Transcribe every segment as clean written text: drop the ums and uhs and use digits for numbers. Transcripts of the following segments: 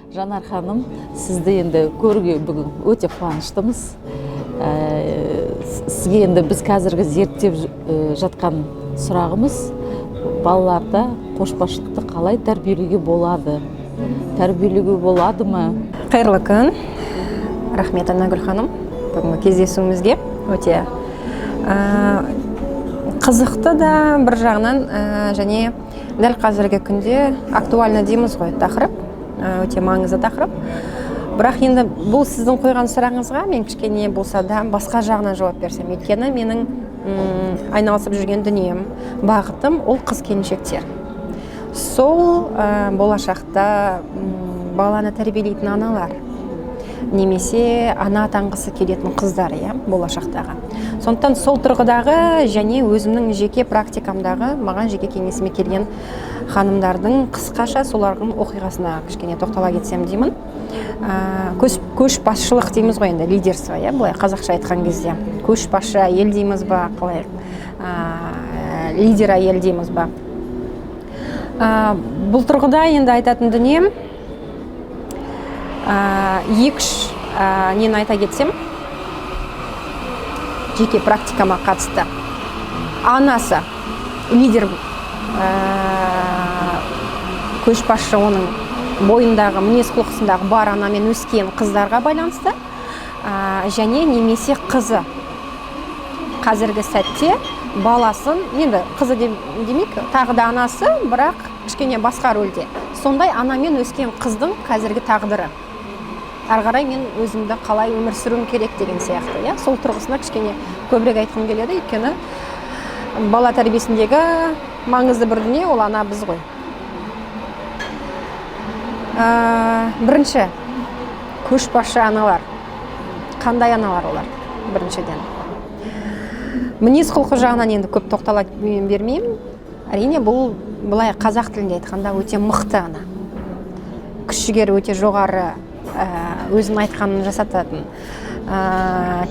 Жанар ханым, сізді енді көруге бүгін өте қуаныштымыз. Сізге енді біз қазіргі зерттеп жатқан сұрағымыз, балаларда қошбасшылықты қалай тәрбиелеуге болады? Тәрбиелеуге болады ма? Қайырлы күн. Рахмет, Анагүл ханым. Бүгінгі кездесуімізге өте қызықты да бір жағынан, және дәл қазіргі күнде актуальны дейміз ғой, тақырып. Өте маңызды тақырып. Бірақ енді бұл сіздің қойған сұрағыңызға мен кішкене болса да басқа жағынан жауап берсем. Өйткені менің айналысып жүрген дүнием, бағытым ол қыз-келіншектер. Сол болашақта баланы тәрбиелейтін аналар, немесе ана атанғысы келетін қыздар, болашақтағы. Сондықтан сол тұрғыдағы және өзімнің жеке практикамдағы маған жеке кеңесіме келген ханымдардың қысқаша солардың оқиғасына кішкене тоқтала кетсем деймін. Көшбасшылық дейміз ғой, енді лидерство, былай қазақша айтқан кезде. Көшбасшы әйел дейміз ба, қалай? Лидер әйел дейміз ба. Бұл тұрғыда енді айтатын дүнием, екі-үш нені айта кетсем, жеке практикама қатысты. Анасы, лидер, көшбасшы, оның бойындағы, мінез-құлқысындағы бар анамен өскен қыздарға байланысты, және немесе қызы қазіргі сәтте баласын, енді қызы демек, тағы да анасы, бірақ кішкене басқа рөлде. Сондай анамен өскен қыздың қазіргі тағдыры. Әрғарай мен өзімді қалай өмір сүруім керек деген сияқты. Сол тұрғысына кішкене көбірек айтқым келеді, өйткені бала тәрбиесіндегі маңызды бір дүние ол ана біз ғой. Бірінші, көшбасшы аналар. Қандай аналар олар? Біріншіден. Мінез-құлқы жағынан енді көп тоқтала бермеймін. Әрине бұл былай қазақ тілінде айтқанда өте мықты ана. Күш-жігері өте жоғары, өзін айтқанын жасататын,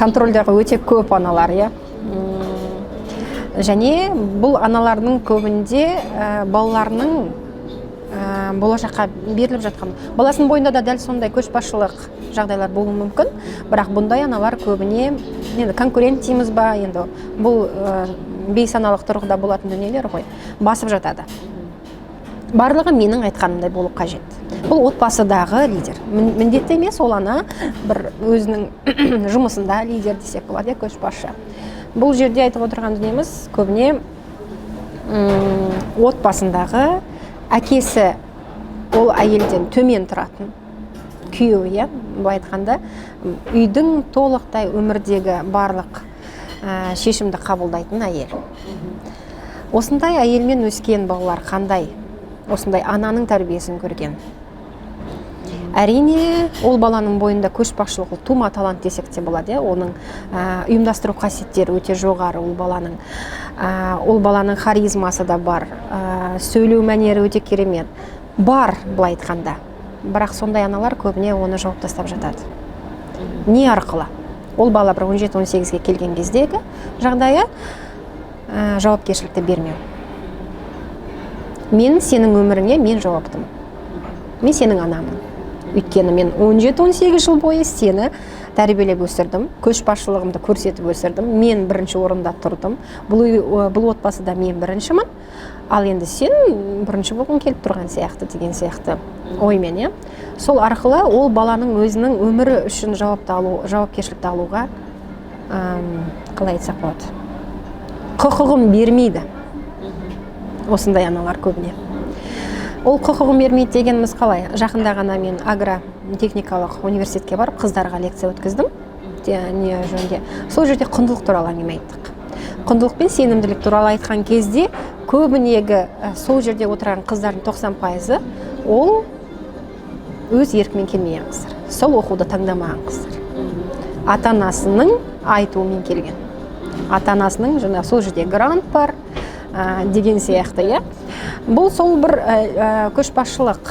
контрольдағы өте көп аналар, және бұл аналардың көбінде балаларының болашаққа беріліп жатқан. Баласының бойында да дәл сондай көшбасшылық жағдайлар болуы мүмкін, бірақ бұндай аналар көбіне, енді конкурент дейміз ба, енді бұл бейсаналық тұрғыда болатын дүниелер ғой, басып жатады. Барлығы менің айтқанымдай болу қажет. Бұл отбасыдағы лидер. Міндетті емес, ол ана бір өзінің жұмысында лидер десек болады, көшбасшы. Бұл жерде айтып отырған дүниеміз көбіне отбасындағы әкесі ол әйелден төмен тұратын күйеу, былай айтқанда үйдің толықтай өмірдегі барлық шешімді қабылдайтын әйел. Осындай әйелмен өскен балалар қандай? Осындай ананың тәрбиесін көрген. Әрине, ол баланың бойында көшбасшылық, ол тума талант десек те болады, оның ұйымдастыру қасиеттері өте жоғары, ол баланың харизмасы да бар, сөйлеу мәнері өте керемет. Бар, былай айтқанда. Бірақ сондай аналар көбіне оны жауып тастап жатады. Не арқылы? Ол бала бір 17-18-ге келген кездегі жағдайы жауапкершілікті бермеу. Мен сенің өміріңе мен жауаптымын. Мен сенің анамын. Өйткені мен 17-18 жыл бойы сені тәрбиелеп өсірдім, көшбасшылығымды көрсетіп өсірдім, мен бірінші орында тұрдым, бұл отбасыда мен біріншімін, ал енді сен бірінші болғың келіп тұрған сияқты деген сияқты оймен. Сол арқылы ол баланың өзінің өмірі үшін жауапкершілікті алуға, қалай айтсақ болады, құқығын бермейді. Осындай аналар көбіне. Ол құқығын бермейді дегеніміз қалай? Жақында ғана мен агротехникалық университетке барып, қыздарға лекция өткіздім. Сол жерде құндылық туралы әңгіме айттық. Құндылық пен сенімділік туралы айтқан кезде көбінегі сол жерде отырған қыздардың 90%-ы ол өз еркімен келмеген қыздар. Сол оқуды таңдамаған қыздар. Ата-анасының айтуымен келген. Ата-анасының сол жерде грант бар деген сияқты. Бұл сол бір көшбасшылық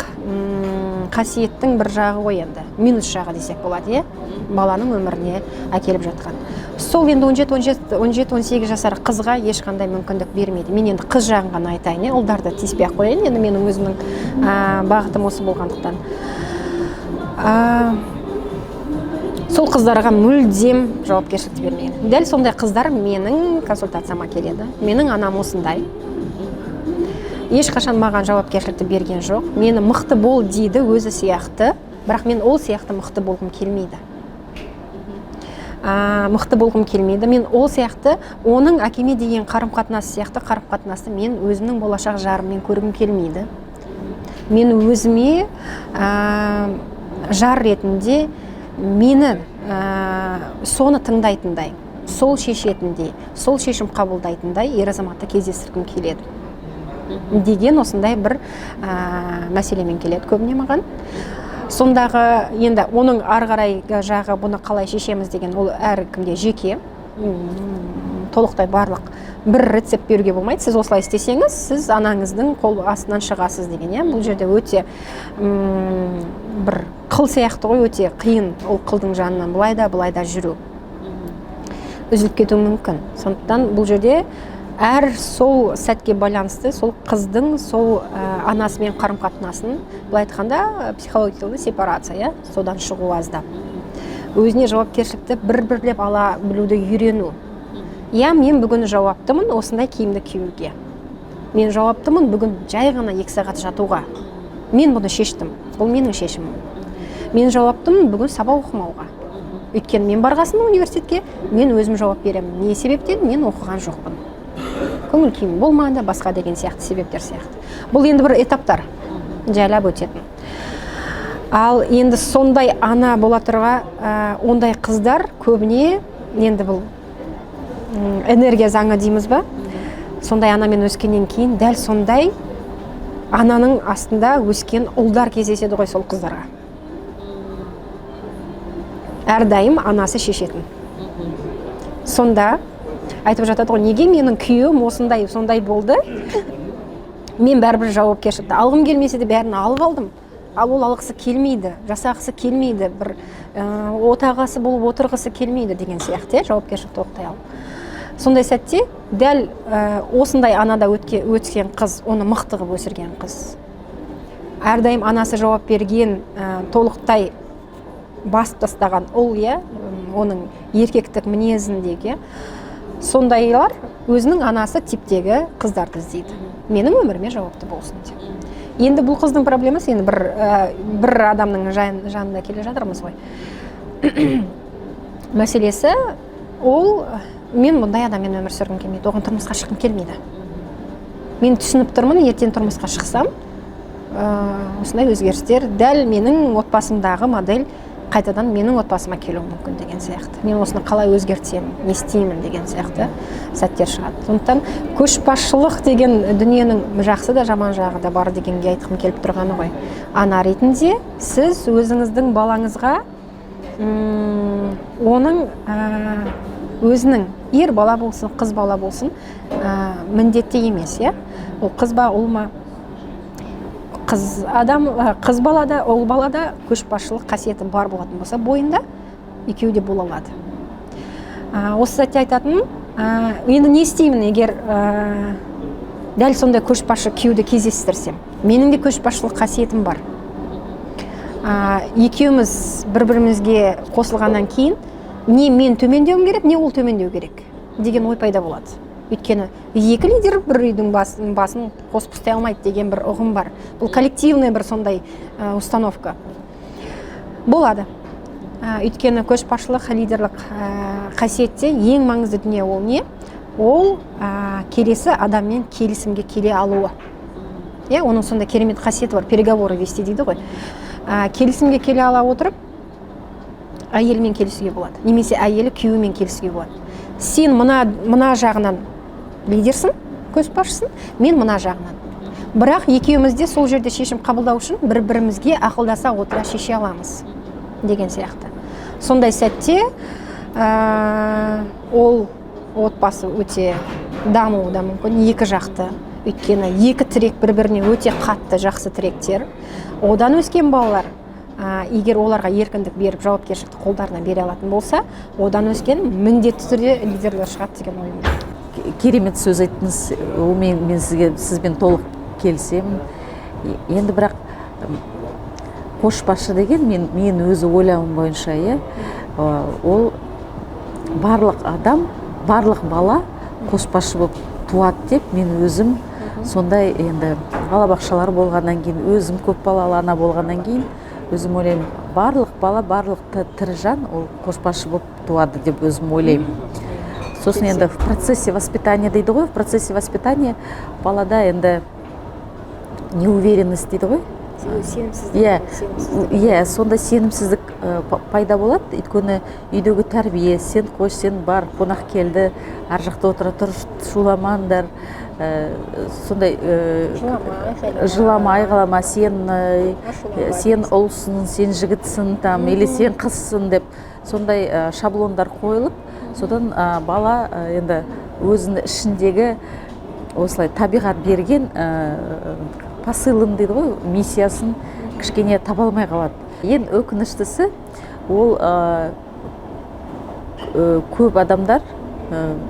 қасиеттің бір жағы ғой, енді минус жағы десек болады, баланың өміріне әкеліп жатқан. Сол енді 17-18 жасар қызға ешқандай мүмкіндік бермейді. Мен енді қыз жағын ғана айтайын, ұлдарды тиіспей ақ қояйын, енді менің өзімнің бағытым осы болғандықтан. сол қыздарға мүлдем жауапкершілікті бермеген. Дәл сондай қыздар менің консультацияма келеді. Менің анам осындай. Ешқашан маған жауапкершілікті берген жоқ. Мені мықты бол дейді өзі сияқты, бірақ мен ол сияқты мықты болғым келмейді. Мықты болғым келмейді. Мен ол сияқты, оның әкеме деген қарым-қатынасы сияқты қарым-қатынасты мен өзімнің болашақ жарыммен көргім келмейді. Мен өзіме жар ретінде мені соны тыңдайтындай, сол шешетіндей, сол шешім қабылдайтындай ер азаматты кездестіргім келеді деген осындай бір мәселемен келеді көбіне маған. Сондағы енді оның ары қарайғы жағы бұны қалай шешеміз деген ол әркімге жеке, толықтай барлық бір рецепт беруге болмайды. Сіз осылай істесеңіз, сіз анаңыздың қол астынан шығасыз деген. Бұл жерде өте бір қыл сияқты ғой, өте қиын ол қылдың жанынан былай да жүру. Үзіліп кетуі мүмкін. Сондықтан бұл жерде әр сол сәтке байланысты сол қыздың сол анасымен қарым-қатынасын, былай айтқанда психологиялық сепарация, содан шығу аздап. Өзіне жауапкершілікті бір-бірлеп ала білуді үйрену. Мен бүгін жауаптымын осындай киімді киюге. Мен жауаптымын бүгін жай ғана 2 сағат жатуға. Мен бұны шештім. Бұл менің шешімім. Мен жауаптымын бүгін сабақ оқымауға. Өйткені мен барғасын университетке, мен өзім жауап беремін. Не себептен? Мен оқыған жоқпын. Көңіл күйім болмады, басқа деген сияқты себептер сияқты. Бұл енді бір этаптар, жайлап өтетін. Ал енді сондай ана бола тұрға, ондай қыздар көбіне, енді бұл энергия заңы дейміз ба? Сондай анамен өскеннен кейін, дәл сондай ананың астында өскен ұлдар кездеседі ғой сол қыздарға. Әрдайым анасы шешетін. Сонда айтып жатады ғой, неге менің күйеуім осындай, сондай болды? Мен бәрібір жауапкершілікті алғым келмесе де бәрін алып алдым. Ал ол алғысы келмейді, жасағысы келмейді, бір отағасы болып отырғысы келмейді деген сияқты, жауапкершілікті оқтай алып. Сондай сәтте, дәл осындай анада өткен қыз, оны мықты қылып өсірген қыз. Әрдайым анасы жауап берген, толықтай басып тастаған ол, оның еркектік мінезіндегі, сондайлар өзінің анасы типтегі қыздарды іздейді. Менің өміріме жауапты болсын деп. Енді бұл қыздың проблемасы, енді бір адамның жанында келе жатырмыз ғой. Мәселесі, ол мен бұндай адаммен өмір сүргім келмейді, оған тұрмысқа шыққым келмейді. Мен түсініп тұрмын, ертең тұрмысқа шықсам, осындай өзгерістер дәл менің отбасымдағы модель қайтадан менің отбасыма келуі мүмкін деген сияқты. Мен осыны қалай өзгертсем, не істеймін деген сияқты сәттер шығады. Сондықтан көшбасшылық деген дүниенің жақсы да жаман жағы да бар дегенге айтқым келіп тұрғаны ғой. Ана ретінде сіз өзіңіздің балаңызға оның өзінің ер бала болсын, қыз бала болсын, міндетті емес, ол қыз ба, ұл ма? Қыз балада, ол балада көшбасшылық қасиеті бар болатын болса, бойында екеуі де бола алады. Осы сәтте айтатын, енді не істеймін, егер дәл сондай көшбасшы күйеуді кездестірсем? Менің де көшбасшылық қасиетім бар. Екеуміз бір-бірімізге қосылғаннан кейін, не мен төмендеуім керек, не ол төмендеу керек деген ой пайда болады. Өйткені екі лидер бір үйдің басын қосып ұстай алмайды деген бір ұғым бар. Бұл коллективный бір сондай установка болады. Өйткені көшбасшылық, лидерлік қасиетте ең маңызды дүние ол не? Ол келесі адаммен келісімге келе алуы. Оның сонда керемет қасиеті бар, переговоры вести дейді ғой. Келісімге келе ала отырып, әйелмен келісуге болады. Немесе әйелі күйеуімен келісуге болады. Сен мына жағынан лидерсің, көшбасшысың, мен мына жағынан. Бірақ екеумізде сол жерде шешім қабылдау үшін бір-бірімізге ақылдаса отыра шеше аламыз деген сияқты. Сондай сәтте ол отбасы өте дамуы да мүмкін, екі жақты. Өйткені екі тірек бір-біріне өте қатты жақсы тіректер. Одан өскен балалар, егер оларға еркіндік беріп, жауапкершілікті қолдарына бере алатын болса, одан өскен міндетті түрде лидерлер шығады деген ойым. Керемет сөз айттыңыз, мен сізбен толық келісемін. Енді бірақ көшбасшы деген мен өзі ойлауым бойынша ол барлық адам, барлық бала көшбасшы болып туады деп мен өзім сондай енді балабақшалар болғаннан кейін, өзім көп балалы ана болғаннан кейін өзім ойлаймын, барлық бала, барлық тірі жан ол көшбасшы болып туады деп өзім ойлаймын. Сосын енді в процессе воспитания дейді ғой, в процессе воспитания балада енді неуверенность дейді ғой. Иә, сонда сенімсіздік пайда болады. Өйткені үйдегі тәрбие, сен қош, сен бар, қонақ келді, ар жақта отыра тұр, шуламаңдар, сондай жылама, айғалама, сен ұлсың, сен жігітсің, или сен қызсың деп сондай шаблондар қойылып, содан бала енді өзінің ішіндегі осылай табиғат берген посылын дейді ғой, миссиясын кішкене таба алмай қалады. Ең өкініштісі ол көп адамдар,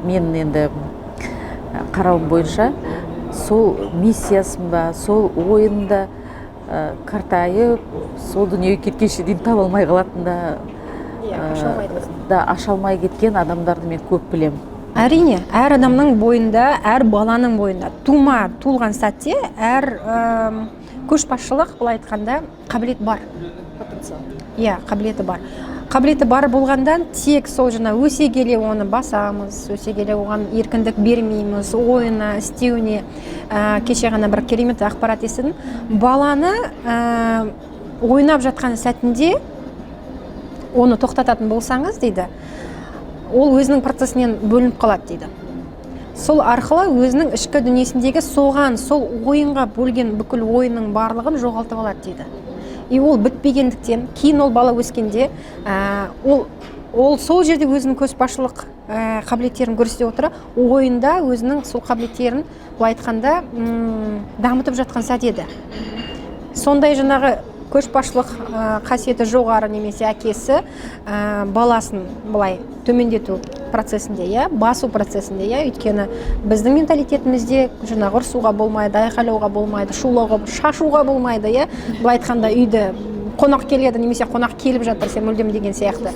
мен енді қарауым бойынша, сол миссиясын ба, сол ойында қартайып, сол дүниеге кеткенше дейін таба алмай қалатын да аша алмай кеткен адамдарды мен көп білемін. Әрине, әр адамның бойында, әр баланың бойында туылған сәтте әр көшбасшылық, былай айтқанда, қабілет бар. Иә, қабілеті бар. Қабілеті бар болғандан тек сол өсе келе оны басамыз, өсе келе оған еркіндік бермейміз, ойына, істеуіне. Кеше ғана бір керемет ақпарат естідім. Баланы ойнап жатқан сәтінде оны тоқтататын болсаңыз, дейді, ол өзінің процесінен бөлініп қалады, дейді. Сол арқылы өзінің ішкі дүниесіндегі сол ойынға бөлген бүкіл ойының барлығын жоғалтып алады, дейді. И ол бітпегендіктен, кейін ол бала өскенде, ол сол жерде өзінің көшбасшылық қабілеттерін көрсете отыра, ойында өзінің сол қабілеттерін, былай айтқанда, дамытып жатқан сәт еді. Сондай көшбасшылық қасиеті жоғары немесе әкесі баласын былай төмендету процесінде, басу процесінде, өйткені біздің менталитетімізде ұрсуға болмайды, айқайлауға болмайды, шулауға, шашуға болмайды, былай айтқанда үйді қонақ келеді немесе қонақ келіп жатыр, сен мүлдем деген сияқты.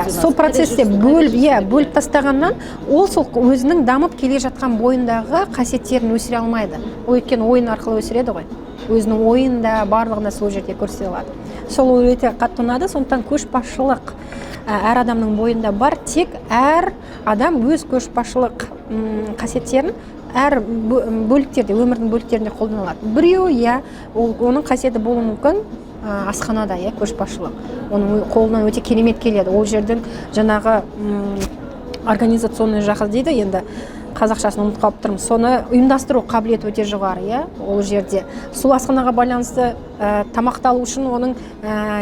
Сол процесте бөліп тастағаннан, ол сол өзінің дамып келе жатқан бойындағы қасиеттерін өсіре алмайды. Ол өйткені ойын арқылы өсіреді ғой. Өзінің ойында барлығына сол жерде көрсете алады. Сол өте қатты ұнады. Сондықтан көшбасшылық әр адамның бойында бар, тек әр адам өз көшбасшылық қасиеттерін әр бөліктерде, өмірдің бөліктерінде қолдана алады. Біреу, оның қасиеті болуы мүмкін асханада, көшбасшылық. Оның қолынан өте керемет келеді. Ол жердің организационный жағы дейді, енді қазақшасын ұмытып қалып тұрмын. Соны ұйымдастыру қабілеті өте жоғары, ол жерде. Сол асханаға байланысты тамақталу үшін оның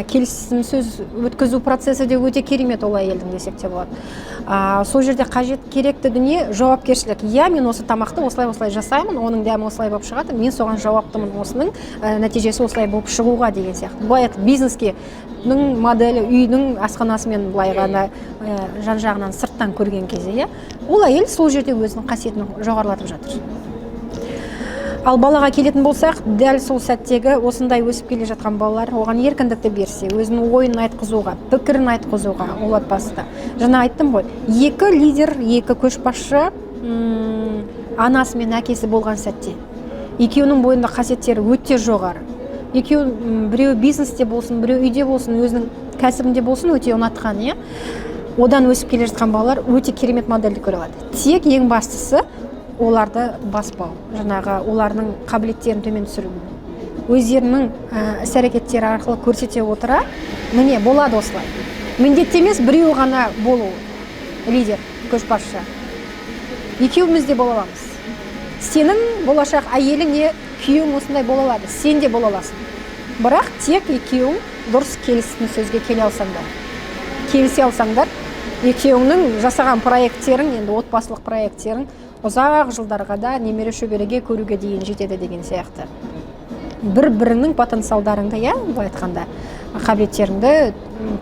келісім сөз өткізу процесі де өте керемет, ол әйелдің десек те болады. Сол жерде қажет керекті дүние жауапкершілік. Мен осы тамақты осылай жасаймын, оның дәмі осылай болып шығады, мен соған жауаптымын, осының нәтижесі осылай болып шығуға деген сияқты. Былай бизнеске моделі үйдің асханасымен былай ғана жан-жағынан сырттан көрген кезде, ол әйел сол жерде өзінің қасиетін жоғарылатып жатыр. Ал балаға келетін болсақ, дәл сол сәттегі осындай өсіп келе жатқан балалар оған еркіндікті берсе, өзінің ойын айтқызуға, пікірін айтқызуға, ол отбасыда. Жаңа айттым ғой, екі лидер, екі көшбасшы анасы мен әкесі болған сәтте. Екеуінің бойында қасиеттері өте жоғары. Біреу бизнесте болсын, біреу үйде болсын, өзінің кәсібінде болсын, өте ұнатқан, одан өсіп келе жатқан балалар өте керемет модельді көре алады. Тек ең бастысы оларды баспау, олардың қабілеттерін төмен түсіру. Өздерінің іс-әрекеттері арқылы көрсете отыра, міне болады осылай. Міндетті емес біреу ғана болу, лидер, көшбасшы. Екеуміз де бола аламыз. Сенің болашақ әйеліңе күйеуің осындай бола алады, сен де бола аласың. Бірақ тек екеуің дұрыс келісім сөзге келісе алсаңдар, екеуіңнің жасаған проекттерің, енді отбасылық проекттерің ұзақ жылдарға да немере шөбереге көруге дейін жетеді деген сияқты. Бір-біріңнің потенциалдарыңды, былай айтқанда, қабілеттеріңді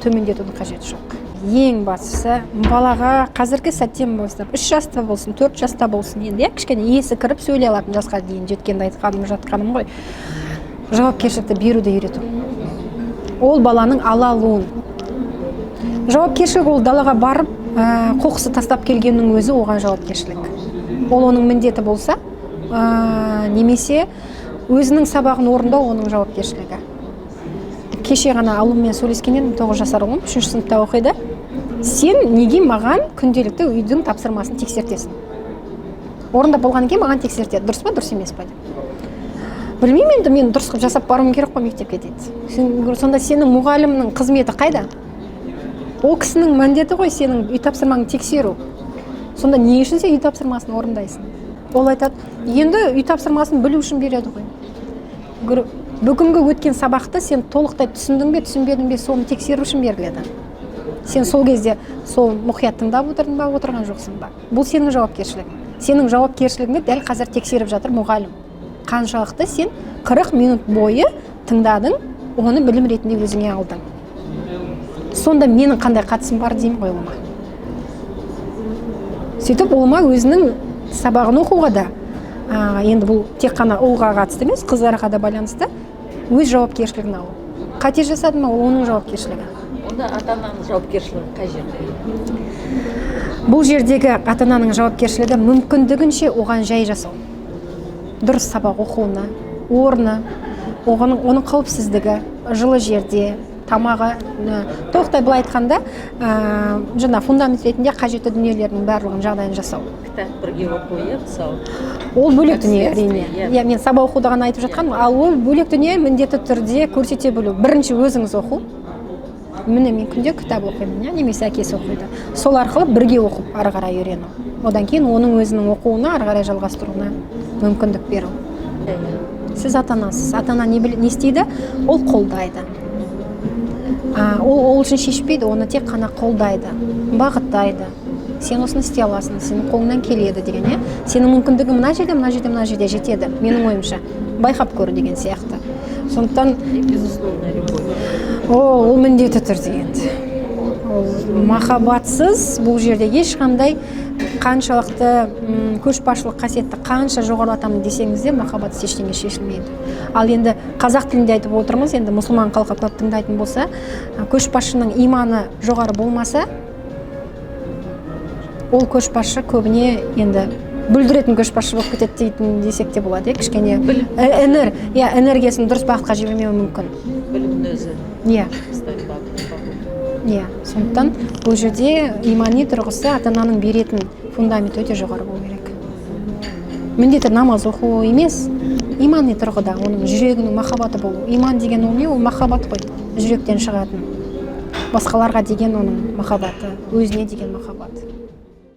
төмендетудің қажеті жоқ. Ең бастысы балаға қазіргі сәттен бастап 3 жаста болсын, 4 жаста болсын, енді кішкене есі кіріп сөйлей алатын жасқа дейін жатқаным ғой. жауапкершілікті беруді үйрету. Ол баланың ала алуын. Жауапкершілік ол далаға барып, қоқысты тастап келгеннің өзі оған жауапкершілік. Ол оның міндеті болса, немесе өзінің сабағын орындау оның жауапкершілігі. Кеше ғана алумен сөйлескеннен 9 жасар ұлым 3 сыныпта оқиды. Сен неге маған күнделікті үйдің тапсырмасын тексертесің? Орында болған екен маған тексертеді. Дұрыс па, дұрыс емес па деп. Білмеймін, енді мен дұрыс қылып жасап баруым керек қой мектепке дейді. Сонда сенің мұғалімнің қызметі қайда? Ол кісінің міндеті ғой сенің үй тапсырмаңды тексеру. Сонда не үшін сен үй тапсырмасын орындайсың? Ол айтады, енді үй тапсырмасын білу үшін береді ғой. Бүгінгі өткен сабақты сен толықтай түсіндің бе, түсінбедің бе, соны тексеру үшін беріледі. Сен сол кезде сол мұқият тыңдап отырдың ба, отырған жоқсың ба? Бұл сенің жауапкершілігің. Сенің жауапкершілігіңді дәл қазір тексеріп жатыр мұғалім. Қаншалықты сен 40 минут бойы тыңдадың, оны білім ретінде өзіңе алдың. Сонда менің қандай қатысым бар деймін ғой олыма. Сөйтіп олыма өзінің сабағын оқуға да, енді бұл тек қана ұлға қатысты емес, қыздарға да байланысты, өз жауапкершілігін алу. Қате жасады ма, ол оның жауапкершілігі. Онда ата-ананың жауапкершілігі қай жерде? Бұл жердегі ата-ананың жауапкершілігі мүмкіндігінше оған жай жасау. Дұрыс сабақ оқуына, орны, оның қауіпсіздігі, жылы жерде, тамағы, тоқтай былай айтқанда, жаңа фундамент ретінде қажетті дүниелердің барлығын жағдайын жасау. Кітап бірге оқу, мысалы. Ол бөлек дүние, әрине. Мен сабақ оқуды ғана айтып жатқаным, ал ол бөлек дүние міндетті түрде көрсете білу. Бірінші өзіңіз оқу. Міне мен күнде кітап оқимын, немесе әкесі оқиды. Сол арқылы бірге оқып ары қарай үйрену. Одан кейін оның өзінің оқуына ары қарай жалғастыруына мүмкіндік беру. Сіз ата-анасыз. Ата-ана не істейді? Ол қолдайды. Ол үшін шешпейді, оны тек қана қолдайды, бағыттайды. Сен осыны істей аласың, сенің қолыңнан келеді деген, сенің мүмкіндігің мына жерде, мына жерде, мына жерде жетеді, менің ойымша. Байқап көр деген сияқты. Сондықтан ол міндетті түрде енді. Махаббатсыз бұл жерде ешқандай қаншалықты көшбасшылық қасиетті қанша жоғарылатамын десеңіз де махаббатсыз ештеңе шешілмейді. Ал енді қазақ тілінде айтып отырмыз, енді мұсылман халқы көп тыңдайтын болса, көшбасшының иманы жоғары болмаса, ол көшбасшы көбіне енді бүлдіретін көшбасшы болып кетеді дейтін десек те болады, кішкене энергиясын дұрыс бағытқа жібермеуі мүмкін. Білімнің өзі. Сондықтан бұл жерде имани тұрғысы ата-ананың беретін фундамент өте жоғары болу керек. Міндеті намаз оқу емес, имани тұрғыда оның жүрегінің махаббаты болу. Иман деген ол не? Ол махаббат қой, жүректен шығатын. Басқаларға деген оның махаббаты, өзіне деген махаббат.